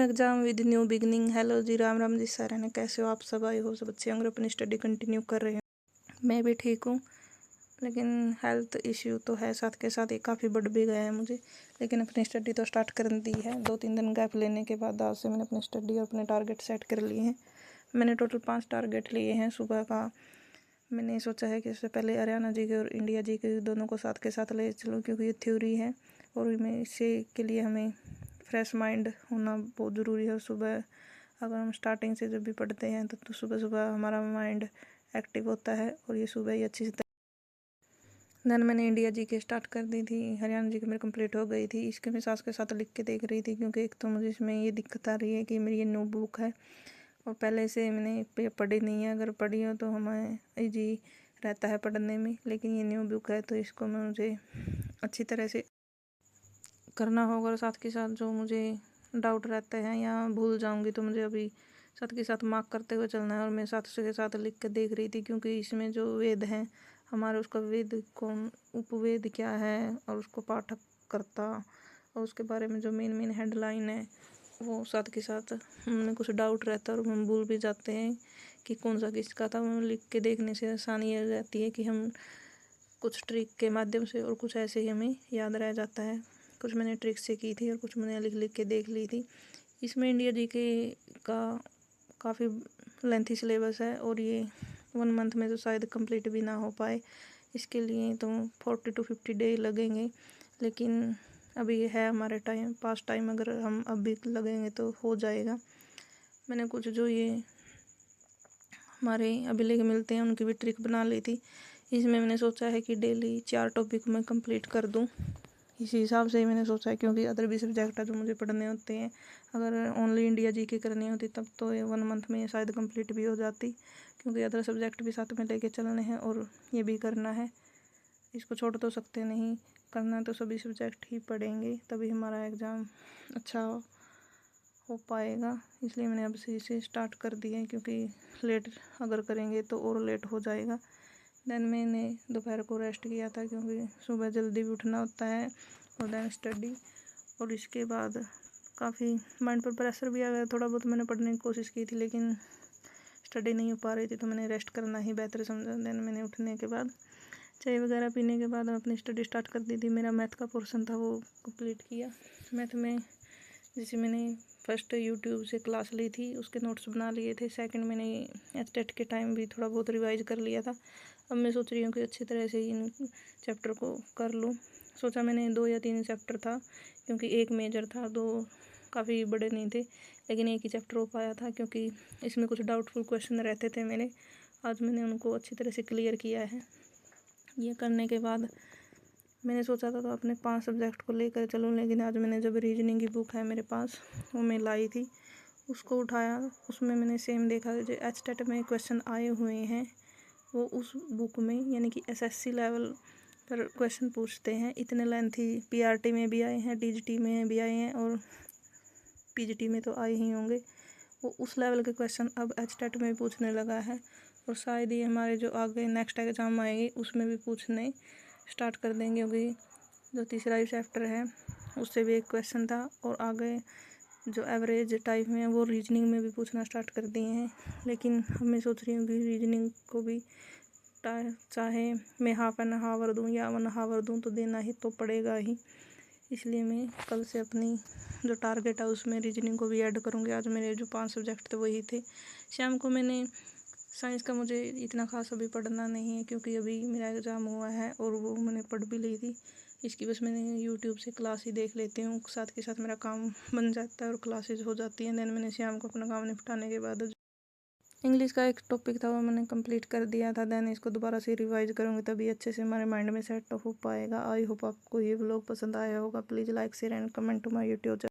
Exam with new beginning. Hello ji, Ram Ram ji सारे ने, कैसे हो आप सब? आए हो सब अच्छे होंगे, अपनी स्टडी कंटिन्यू कर रहे हैं। मैं भी ठीक हूँ, लेकिन हेल्थ इश्यू तो है साथ के साथ, ये काफ़ी बढ़ भी गया है मुझे। लेकिन अपनी स्टडी तो स्टार्ट कर दी है। 2-3 दिन गैप लेने के बाद आज से मैंने अपनी स्टडी और अपने टारगेट सेट कर लिए हैं। मैंने टोटल 5 टारगेट लिए हैं। सुबह का मैंने सोचा है कि इससे पहले हरियाणा जी के और इंडिया जी के दोनों को साथ के साथ ले चलूँ, क्योंकि ये थ्योरी है और मैं इसे के लिए हमें फ्रेश माइंड होना बहुत ज़रूरी है। और सुबह अगर हम स्टार्टिंग से जब भी पढ़ते हैं तो सुबह सुबह हमारा माइंड एक्टिव होता है और ये सुबह ही अच्छी से। देन मैंने इंडिया जी के स्टार्ट कर दी थी, हरियाणा जी की मेरी कंप्लीट हो गई थी। इसके मैं साथ के साथ लिख के देख रही थी, क्योंकि एक तो मुझे इसमें ये दिक्कत आ रही है कि मेरी ये नो बुक है और पहले से मैंने पढ़ी नहीं है। अगर पढ़ी हो तो हमें ईजी रहता है पढ़ने में, लेकिन ये न्यू बुक है तो इसको मुझे अच्छी तरह से करना होगा। और साथ के साथ जो मुझे डाउट रहते हैं या भूल जाऊंगी तो मुझे अभी साथ के साथ मार्क करते हुए चलना है। और मैं साथ के साथ लिख कर देख रही थी, क्योंकि इसमें जो वेद हैं हमारे, उसका वेद कौन, उपवेद क्या है और उसको पाठक करता और उसके बारे में जो मेन हेडलाइन है वो साथ के साथ हमें कुछ डाउट रहता है और हम भूल भी जाते हैं कि कौन सा किसका था। वो लिख के देखने से आसानी हो जाती है कि हम कुछ ट्रिक के माध्यम से और कुछ ऐसे ही हमें याद रह जाता है। कुछ मैंने ट्रिक से की थी और कुछ मैंने लिख के देख ली थी। इसमें इंडिया जी के का काफ़ी लेंथी सिलेबस है और ये 1 मंथ में तो शायद कंप्लीट भी ना हो पाए। इसके लिए तो 40 to 50 डे लगेंगे, लेकिन अभी ये है हमारे पास टाइम, अगर हम अभी लगेंगे तो हो जाएगा। मैंने कुछ जो ये हमारे अभिलेख मिलते हैं उनकी भी ट्रिक बना ली थी। इसमें मैंने सोचा है कि डेली 4 टॉपिक मैं कंप्लीट कर दूं। इसी हिसाब से ही मैंने सोचा है, क्योंकि अदर भी सब्जेक्ट है जो मुझे पढ़ने होते हैं। अगर ओनली इंडिया जी की करनी होती तब तो ये 1 मंथ में शायद कंप्लीट भी हो जाती, क्योंकि अदर सब्जेक्ट भी साथ में लेके चलने हैं और ये भी करना है। इसको छोड़ तो सकते नहीं, करना है तो सभी सब्जेक्ट ही पढ़ेंगे, तभी हमारा एग्ज़ाम अच्छा हो पाएगा। इसलिए मैंने अब से इसे स्टार्ट कर दिया है, क्योंकि लेट अगर करेंगे तो और लेट हो जाएगा। देन मैंने दोपहर को रेस्ट किया था, क्योंकि सुबह जल्दी भी उठना होता है और देन स्टडी। और इसके बाद काफ़ी माइंड पर प्रेशर भी आ गया। थोड़ा बहुत मैंने पढ़ने की कोशिश की थी, लेकिन स्टडी नहीं हो पा रही थी, तो मैंने रेस्ट करना ही बेहतर समझा। देन मैंने उठने के बाद चाय वगैरह पीने के बाद अपनी स्टडी स्टार्ट कर दी थी। मेरा मैथ का पोर्शन था वो कंप्लीट किया। मैथ में जैसे मैंने फर्स्ट यूट्यूब से क्लास ली थी, उसके नोट्स बना लिए थे। सेकंड मैंने एचटेट के टाइम भी थोड़ा बहुत रिवाइज कर लिया था। अब मैं सोच रही हूँ कि अच्छी तरह से इन चैप्टर को कर लूँ। सोचा मैंने 2 या 3 चैप्टर था, क्योंकि एक मेजर था, 2 काफ़ी बड़े नहीं थे, लेकिन एक ही चैप्टर हो पाया था, क्योंकि इसमें कुछ डाउटफुल क्वेश्चन रहते थे मेरे। आज मैंने उनको अच्छी तरह से क्लियर किया है। ये करने के बाद मैंने सोचा था तो अपने 5 सब्जेक्ट को लेकर चलूँ, लेकिन आज मैंने जब रीजनिंग की बुक है मेरे पास वो मैं लाई थी, उसको उठाया, उसमें मैंने सेम देखा जो एचटेट में क्वेश्चन आए हुए हैं वो उस बुक में, यानी कि एसएससी लेवल पर क्वेश्चन पूछते हैं। इतने लेंथी पीआरटी में भी आए हैं, टीजीटी में भी आए हैं और पीजीटी में तो आए ही होंगे। वो उस लेवल के क्वेश्चन अब एचटेट में पूछने लगा है और शायद ही हमारे जो आगे नेक्स्ट एग्ज़ाम आएगी उसमें भी पूछने स्टार्ट कर देंगे, क्योंकि जो तीसरा ही चैप्टर है उससे भी एक क्वेश्चन था और आगे जो एवरेज टाइप में है वो रीजनिंग में भी पूछना स्टार्ट कर दिए हैं। लेकिन मैं सोच रही हूँ कि रीजनिंग को भी चाहे मैं हाफ एन हावर दूँ या 1 हावर दूँ तो देना ही तो पड़ेगा ही। इसलिए मैं कल से अपनी जो टारगेट है उसमें रीजनिंग को भी ऐड करूँगी। आज मेरे जो 5 सब्जेक्ट थे वही थे। शाम को मैंने साइंस का मुझे इतना खास अभी पढ़ना नहीं है, क्योंकि अभी मेरा एग्ज़ाम हुआ है और वो मैंने पढ़ भी ली थी। इसकी बस मैंने यूट्यूब से क्लास ही देख लेती हूँ, साथ के साथ मेरा काम बन जाता है और क्लासेस हो जाती हैं। देन मैंने शाम को अपना काम निपटाने के बाद इंग्लिश का एक टॉपिक था वो मैंने कंप्लीट कर दिया था। देन इसको दोबारा से रिवाइज करूँगी, तभी अच्छे से हमारे माइंड में सेट हो पाएगा। आई होप आपको ये व्लॉग पसंद आया होगा। Please like share and comment to my YouTube channel.